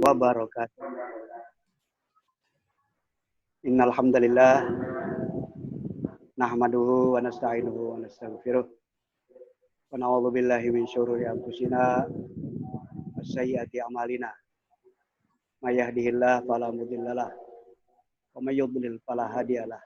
wabarakatuh. Innal hamdalillah nahmaduhu wa nasta'inuhu wa nastaghfiruh wa na'udzu billahi min syururi anfusina wa sayyiati a'malina. May yahdihillahu fala mudhillalah wa may yudlil fala hadiyalah.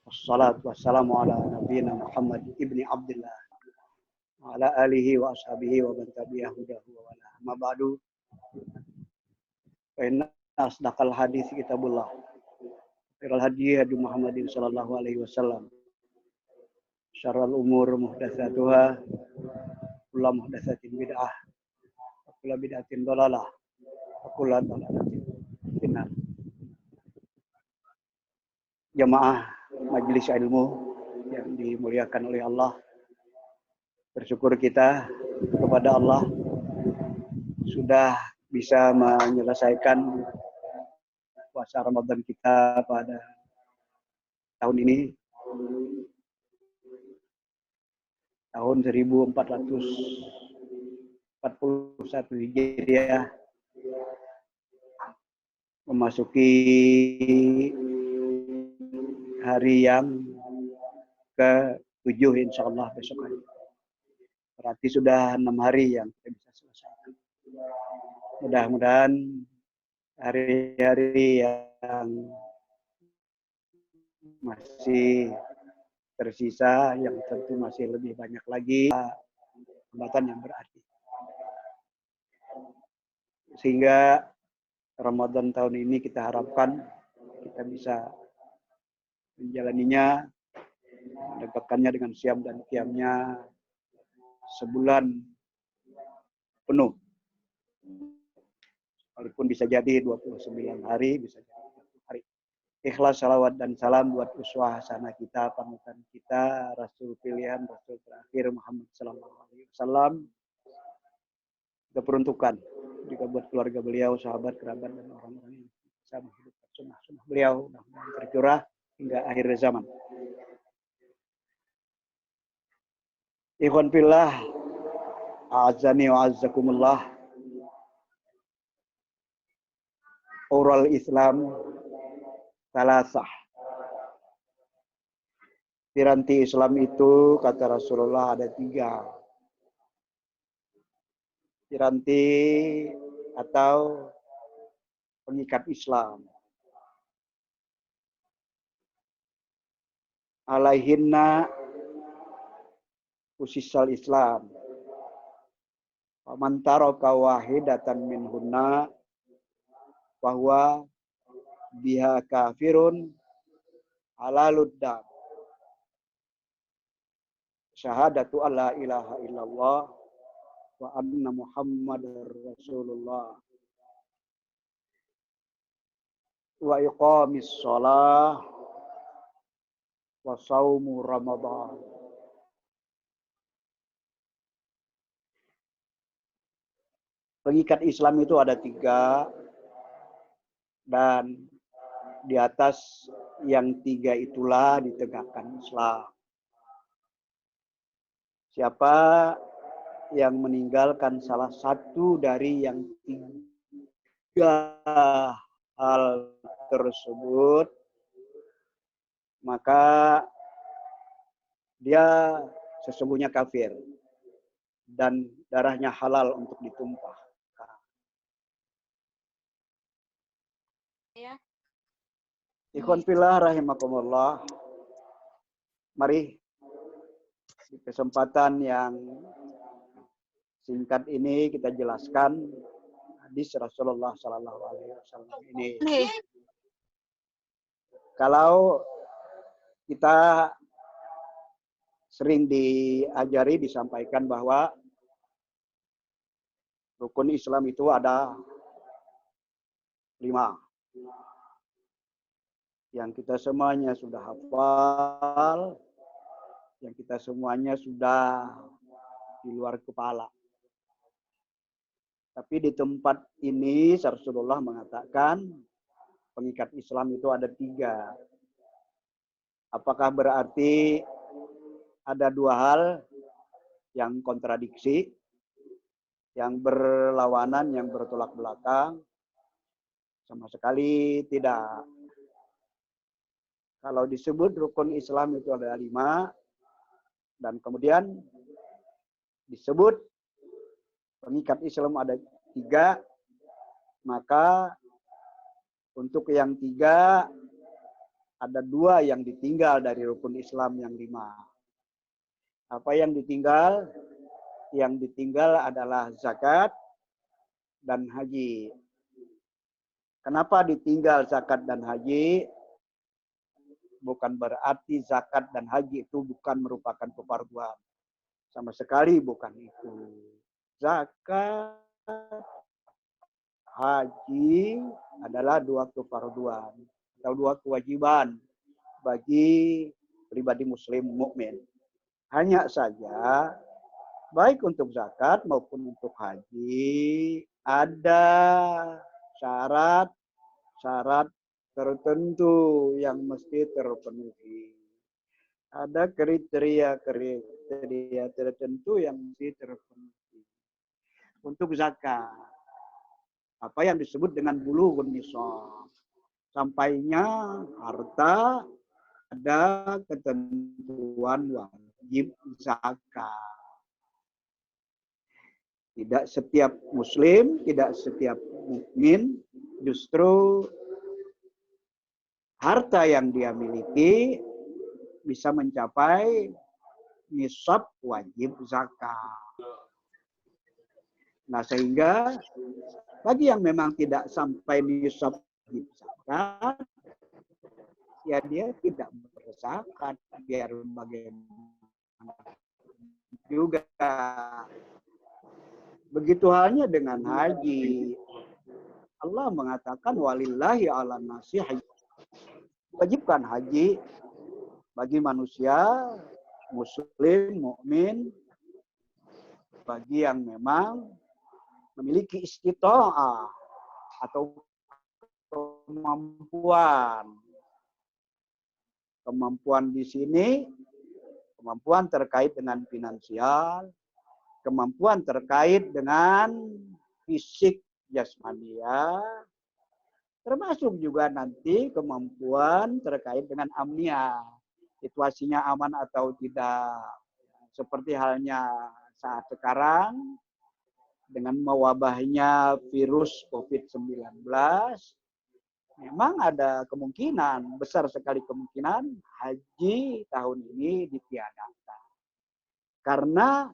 Wassalatu wassalamu ala nabiyyina Muhammad ibni Abdullah wa ala alihi wa ashabihi wa man tabi'ahu hudahu wa wala. Amma ba'du. Fa inna asdaqal hadits kitabullah. Khairal hadi hadi Muhammadin sallallahu alaihi wasallam. Syarrul umur muhdatsatuha, kullu muhdatsatin bid'ah, wa kullu bid'atin dhalalah, wa kullu dhalalatin finnar. Jamaah majelis ilmu yang dimuliakan oleh Allah, bersyukur kita kepada Allah sudah bisa menyelesaikan puasa Ramadan kita pada tahun ini, tahun 1441 Hijriah, memasuki hari yang ke-7 insyaallah besok hari. Berarti sudah 6 hari yang kita bisa selesaikan. Mudah-mudahan hari-hari yang masih tersisa, yang tentu masih lebih banyak lagi, hambatan yang berarti. Sehingga Ramadan tahun ini kita harapkan kita bisa menjalaninya, mendekatkannya dengan siam dan qiyamnya sebulan penuh. Walaupun bisa jadi 29 hari, bisa jadi 30 hari. Ikhlas, salawat, dan salam buat uswah hasanah kita, panutan kita, Rasul pilihan, Rasul terakhir Muhammad sallallahu alaihi wasallam. Kita peruntukkan juga buat keluarga beliau, sahabat, kerabat, dan orang-orang yang bisa menghidupkan sunnah-sunnah beliau dan tercurah hingga akhir zaman. Ikhwan fillah, a'azzani wa a'azzakumullah. Oral Islam salasah. Piranti Islam itu kata Rasulullah ada 3. Piranti atau pengikat Islam. Alaihinna usisal Islam. Faman taraka wahidatan minhunna bahwa biha kafirun alaluddam. Syahadatu alla ilaha illallah wa anna muhammadar rasulullah wa iqamis shalah wa saumu ramadan. Pengikat Islam itu ada 3, dan di atas yang 3 itulah ditegakkan Islam. Siapa yang meninggalkan salah satu dari yang 3 hal tersebut, maka dia sesungguhnya kafir dan darahnya halal untuk ditumpah. Ya. Ikhwan fillah rahimakumullah. Mari di kesempatan yang singkat ini kita jelaskan hadis Rasulullah sallallahu alaihi wasallam ini. Kalau kita sering diajari, disampaikan bahwa rukun Islam itu ada 5. Yang kita semuanya sudah hafal, yang kita semuanya sudah di luar kepala. Tapi di tempat ini Rasulullah mengatakan pengikat Islam itu ada 3. Apakah berarti ada 2 hal yang kontradiksi? yang berlawanan, yang bertolak belakang, sama sekali tidak. Kalau disebut rukun Islam itu ada 5, dan kemudian disebut pengikat Islam ada 3, maka untuk yang 3 ada 2 yang ditinggal dari rukun Islam yang 5. Apa yang ditinggal? Yang ditinggal adalah zakat dan haji. Kenapa ditinggal zakat dan haji? Bukan berarti zakat dan haji itu bukan merupakan kefarduan. Sama sekali bukan itu. Zakat, haji adalah 2 kefarduan atau 2 kewajiban bagi pribadi muslim mukmin. Hanya saja baik untuk zakat maupun untuk haji ada syarat tertentu yang mesti terpenuhi. Ada kriteria tertentu yang mesti terpenuhi. Untuk zakat, apa yang disebut dengan bulughun nishab. Sampainya harta ada ketentuan wajib zakat. Tidak setiap muslim, tidak setiap mukmin justru harta yang dia miliki bisa mencapai nisab wajib zakat. Nah, sehingga bagi yang memang tidak sampai nisab wajib zakat, ya dia tidak berzakat, biar bagaimana juga. Begitu halnya dengan haji. Allah mengatakan walillahi ala nasi haji. Wajibkan haji bagi manusia muslim, mukmin, bagi yang memang memiliki istita'ah atau kemampuan. Kemampuan di sini, kemampuan terkait dengan finansial, kemampuan terkait dengan fisik jasmania, termasuk juga nanti kemampuan terkait dengan amnia, situasinya aman atau tidak. Seperti halnya saat sekarang, dengan mewabahnya virus COVID-19, memang ada kemungkinan, besar sekali kemungkinan, haji tahun ini ditiadakan. Karena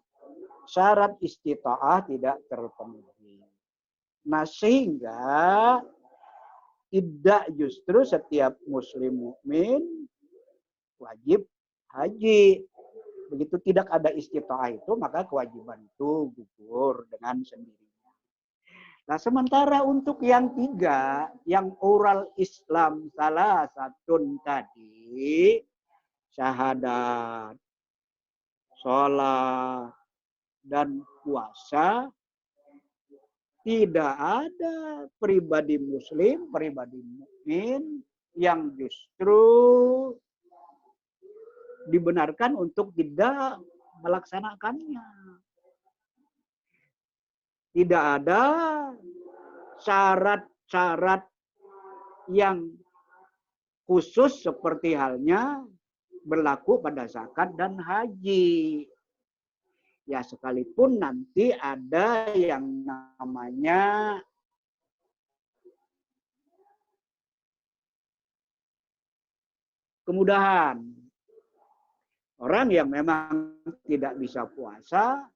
syarat istita'ah tidak terpenuhi. Nah, sehingga tidak justru setiap muslim mukmin wajib haji. Begitu tidak ada istita'ah itu, maka kewajiban itu gugur dengan sendirinya. Nah, sementara untuk yang 3, yang oral Islam salah satu tadi, syahadat, sholat, dan puasa, tidak ada pribadi muslim, pribadi mukmin yang justru dibenarkan untuk tidak melaksanakannya. Tidak ada syarat-syarat yang khusus seperti halnya berlaku pada zakat dan haji. Ya, sekalipun nanti ada yang namanya kemudahan. Orang yang memang tidak bisa puasa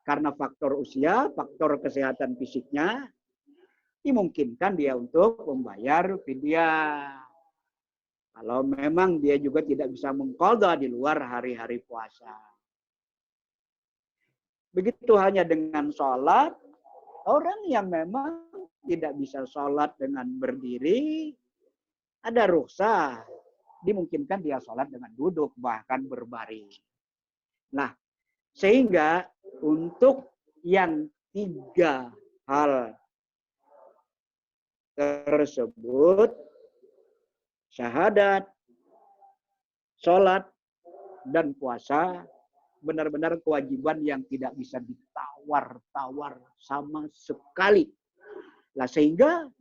karena faktor usia, faktor kesehatan fisiknya, dimungkinkan dia untuk membayar fidyah. Kalau memang dia juga tidak bisa mengqadha di luar hari-hari puasa. Begitu hanya dengan sholat, orang yang memang tidak bisa sholat dengan berdiri, ada rukhsah. Dimungkinkan dia sholat dengan duduk, bahkan berbaring. Nah, sehingga untuk yang 3 hal tersebut, syahadat, sholat, dan puasa, benar-benar kewajiban yang tidak bisa ditawar. tawar-tawar sama sekali. Lah sehingga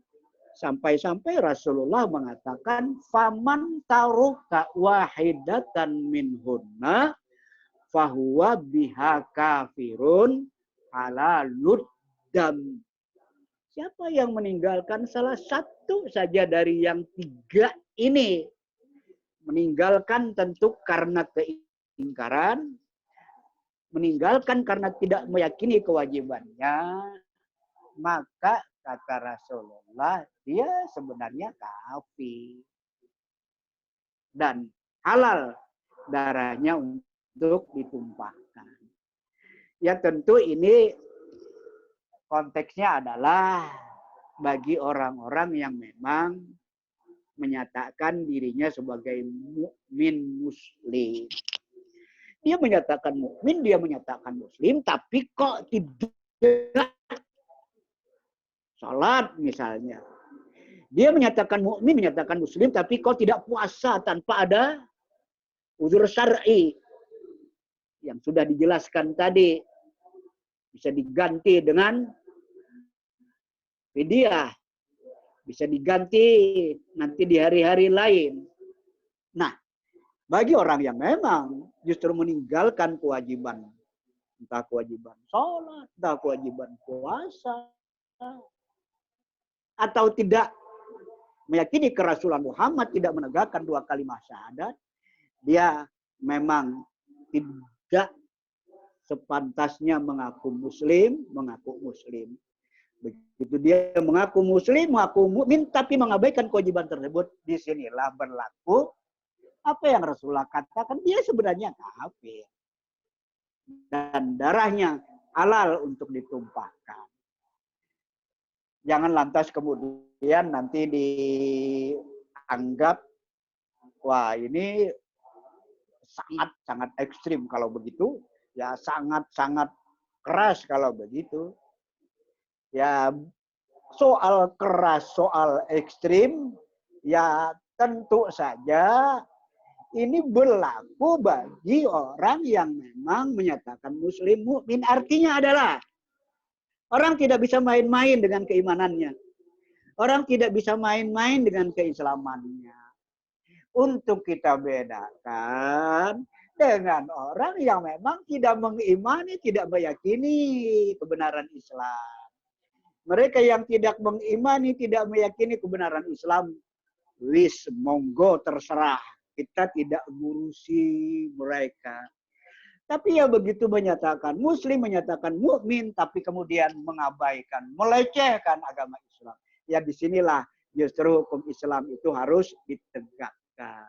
sampai-sampai Rasulullah mengatakan faman taruka wahidatan minhunna fahuwa biha kafirun halalud dam. Siapa yang meninggalkan salah satu saja dari yang tiga ini, meninggalkan tentu karena keingkaran, meninggalkan karena tidak meyakini kewajibannya, maka kata Rasulullah dia sebenarnya kafir dan halal darahnya untuk ditumpahkan. Ya tentu ini konteksnya adalah bagi orang-orang yang memang menyatakan dirinya sebagai mukmin muslim. Dia menyatakan mukmin, dia menyatakan muslim, tapi kok tidak salat misalnya. Dia menyatakan mukmin, menyatakan muslim, tapi kok tidak puasa tanpa ada uzur syar'i yang sudah dijelaskan tadi. Bisa diganti dengan fidyah, bisa diganti nanti di hari-hari lain. Nah, bagi orang yang memang justru meninggalkan kewajiban, entah kewajiban sholat, entah kewajiban puasa, atau tidak meyakini kerasulan Muhammad, tidak menegakkan 2 kalimat syahadat, dia memang tidak sepantasnya mengaku muslim. Begitu dia mengaku muslim, mengaku mukmin, tapi mengabaikan kewajiban tersebut, disinilah berlaku apa yang Rasulullah katakan, dia sebenarnya kafir. Dan darahnya halal untuk ditumpahkan. Jangan lantas kemudian nanti dianggap, wah ini sangat ekstrim kalau begitu, ya sangat keras kalau begitu. Ya soal keras, soal ekstrim, ya tentu saja ini berlaku bagi orang yang memang menyatakan muslim mukmin. Artinya adalah orang tidak bisa main-main dengan keimanannya. Orang tidak bisa main-main dengan keislamannya. Untuk kita bedakan dengan orang yang memang tidak mengimani, tidak meyakini kebenaran Islam. Mereka yang tidak mengimani, tidak meyakini kebenaran Islam, wis monggo terserah. Kita tidak ngurusi mereka. Tapi ya begitu menyatakan muslim, menyatakan mukmin, tapi kemudian mengabaikan, melecehkan agama Islam. Ya disinilah justru hukum Islam itu harus ditegakkan.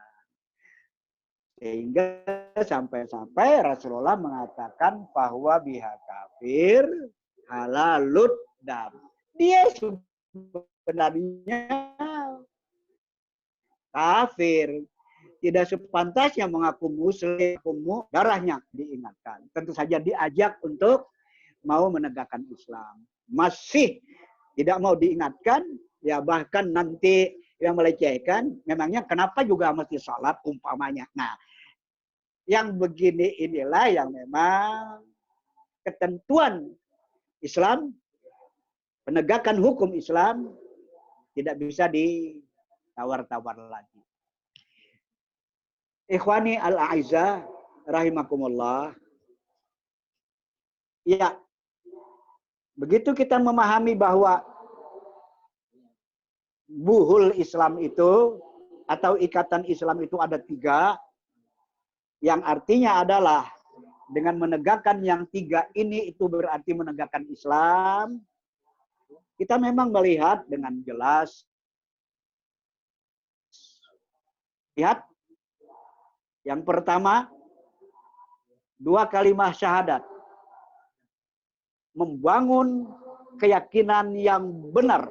Sehingga sampai-sampai Rasulullah mengatakan bahwa biha kafir halalut dam. Dia sebenarnya kafir. Tidak sepantasnya mengaku muslim, darahnya diingatkan. Tentu saja diajak untuk mau menegakkan Islam. Masih tidak mau diingatkan, ya bahkan nanti yang melecehkan, memangnya kenapa juga mesti salat umpamanya. Nah, yang begini inilah yang memang ketentuan Islam, penegakan hukum Islam tidak bisa ditawar-tawar lagi. Ikhwani al-a'izah rahimakumullah. Ya, begitu kita memahami bahwa buhul Islam itu atau ikatan Islam itu ada 3, yang artinya adalah dengan menegakkan yang 3 ini itu berarti menegakkan Islam. Kita memang melihat dengan jelas. Lihat, yang pertama 2 kalimat syahadat, membangun keyakinan yang benar,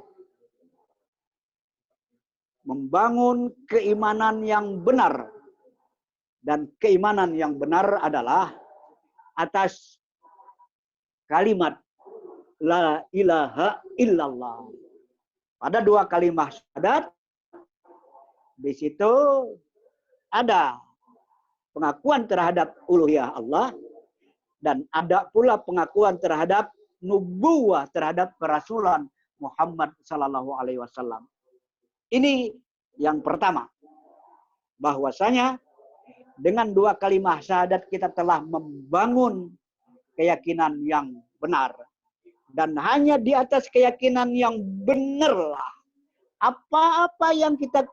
membangun keimanan yang benar. Dan keimanan yang benar adalah atas kalimat la ilaha illallah. Pada 2 kalimat syahadat, di situ ada pengakuan terhadap uluhiyah Allah Dan ada pula pengakuan terhadap nubuwah, terhadap kerasulan Muhammad sallallahu alaihi wasallam. Ini yang pertama. Bahwasanya dengan dua kalimat syahadat kita telah membangun keyakinan yang benar. Dan hanya di atas keyakinan yang benarlah apa-apa yang kita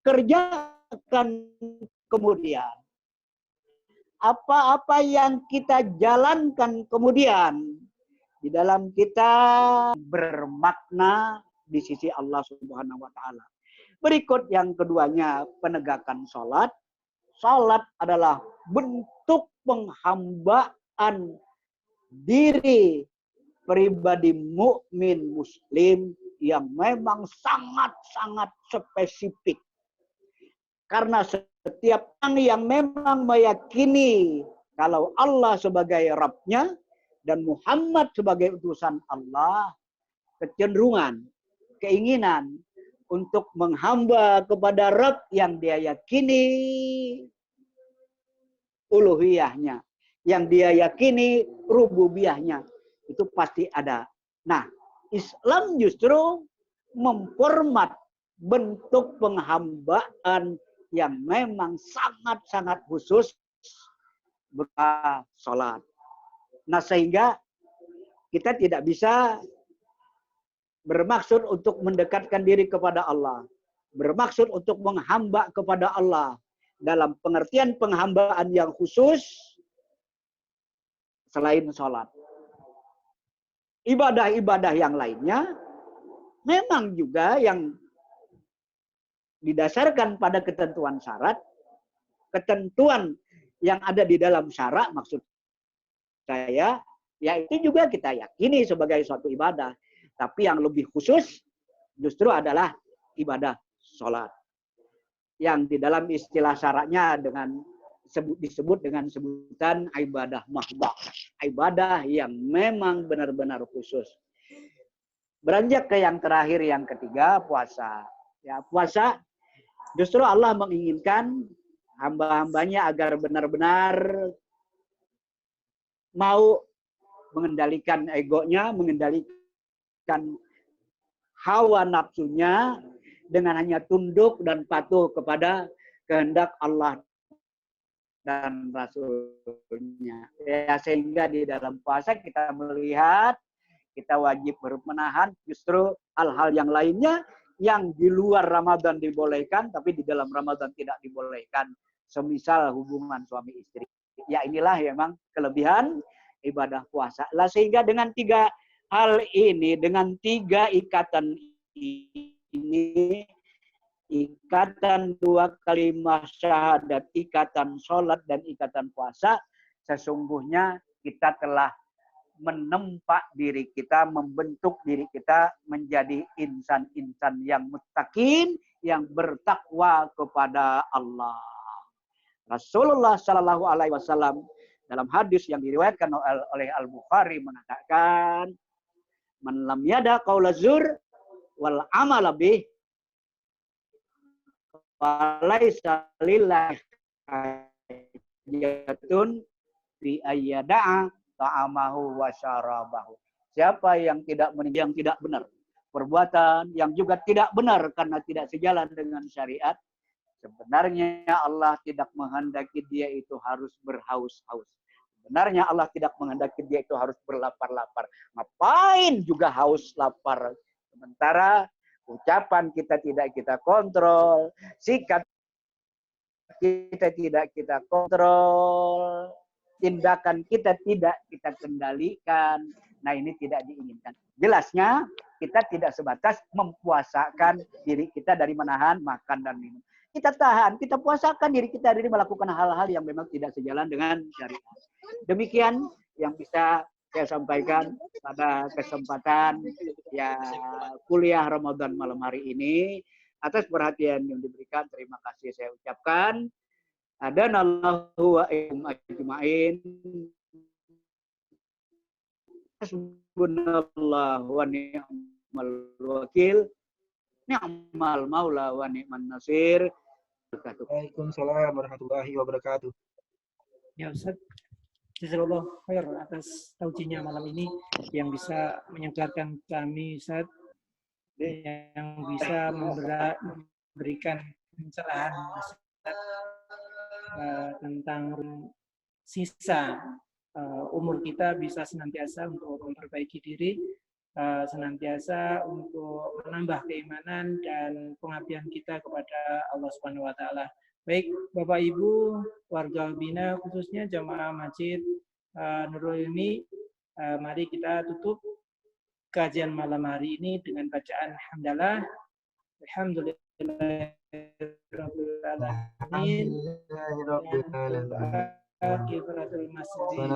kerjakan kemudian, apa-apa yang kita jalankan kemudian, di dalam kita bermakna di sisi Allah Subhanahu wa taala. Berikut yang keduanya, penegakan salat. Salat adalah bentuk penghambaan diri pribadi mukmin muslim yang memang sangat-sangat spesifik. Karena setiap orang yang memang meyakini kalau Allah sebagai Rabb-nya dan Muhammad sebagai utusan Allah, kecenderungan, keinginan untuk menghamba kepada Rabb yang dia yakini uluhiyahnya, yang dia yakini rububiyahnya, itu pasti ada. Nah, Islam justru memformat bentuk penghambaan yang memang sangat-sangat khusus berupa sholat. Nah, sehingga kita tidak bisa bermaksud untuk mendekatkan diri kepada Allah, bermaksud untuk menghamba kepada Allah dalam pengertian penghambaan yang khusus selain sholat. Ibadah-ibadah yang lainnya memang juga yang didasarkan pada ketentuan syarat, ketentuan yang ada di dalam syarat maksud saya, yaitu juga kita yakini sebagai suatu ibadah. Tapi yang lebih khusus justru adalah ibadah sholat. Yang di dalam istilah syaratnya disebut dengan sebutan ibadah mahdah. Ibadah yang memang benar-benar khusus. Beranjak ke yang terakhir, yang ketiga, puasa. Ya, puasa justru Allah menginginkan hamba-hambanya agar benar-benar mau mengendalikan egonya, mengendalikan hawa nafsunya dengan hanya tunduk dan patuh kepada kehendak Allah dan Rasulnya. Ya, sehingga di dalam puasa kita melihat kita wajib menahan justru hal-hal yang lainnya yang di luar Ramadan dibolehkan, tapi di dalam Ramadan tidak dibolehkan. Semisal hubungan suami istri. Ya, inilah memang kelebihan ibadah puasa. Lah, sehingga dengan tiga hal ini, dengan tiga ikatan ini, ikatan dua kalimat syahadat, ikatan sholat, dan ikatan puasa, sesungguhnya kita telah menempa diri kita, membentuk diri kita menjadi insan-insan yang muttaqin, yang bertakwa kepada Allah. Rasulullah Shallallahu Alaihi Wasallam dalam hadis yang diriwayatkan oleh Al-Bukhari mengatakan, "Man lam yada qaula zur wal amala bih, falaisa lillahi hajatun fi ayyada'a ta'amahu wa syarabahu." Siapa yang tidak benar, perbuatan yang juga tidak benar karena tidak sejalan dengan syariat, sebenarnya Allah tidak menghendaki dia itu harus berhaus-haus. Sebenarnya Allah tidak menghendaki dia itu harus berlapar-lapar. Ngapain juga haus lapar? Sementara ucapan kita tidak kita kontrol, sikap kita tidak kita kontrol, tindakan kita tidak kita kendalikan. Nah, ini tidak diinginkan. Jelasnya, kita tidak sebatas mempuasakan diri kita dari menahan makan dan minum. Kita tahan, kita puasakan diri kita dari melakukan hal-hal yang memang tidak sejalan dengan syariat. Demikian yang bisa saya sampaikan pada kesempatan ya kuliah Ramadan malam hari ini. Atas perhatian yang diberikan, terima kasih saya ucapkan. Adanallahu wa iyyakum ajma'in. Hasbunallahu wa ni'mal wakil. Ni'mal maula wa ni'man nasir. Waalaikumsalam warahmatullahi wabarakatuh. Ya Ustaz. Jazakallah khair atas taujinya malam ini yang bisa menyegarkan kami, Ustaz, yang bisa memberikan pencerahan tentang sisa umur kita bisa senantiasa untuk memperbaiki diri, senantiasa untuk menambah keimanan dan pengabdian kita kepada Allah Subhanahu wa taala. Baik, Bapak Ibu, warga Bina khususnya jamaah Masjid Nurul Ilmi, mari kita tutup kajian malam hari ini dengan bacaan hamdalah. Alhamdulillahirabbil alamin. Kifaratul masjid.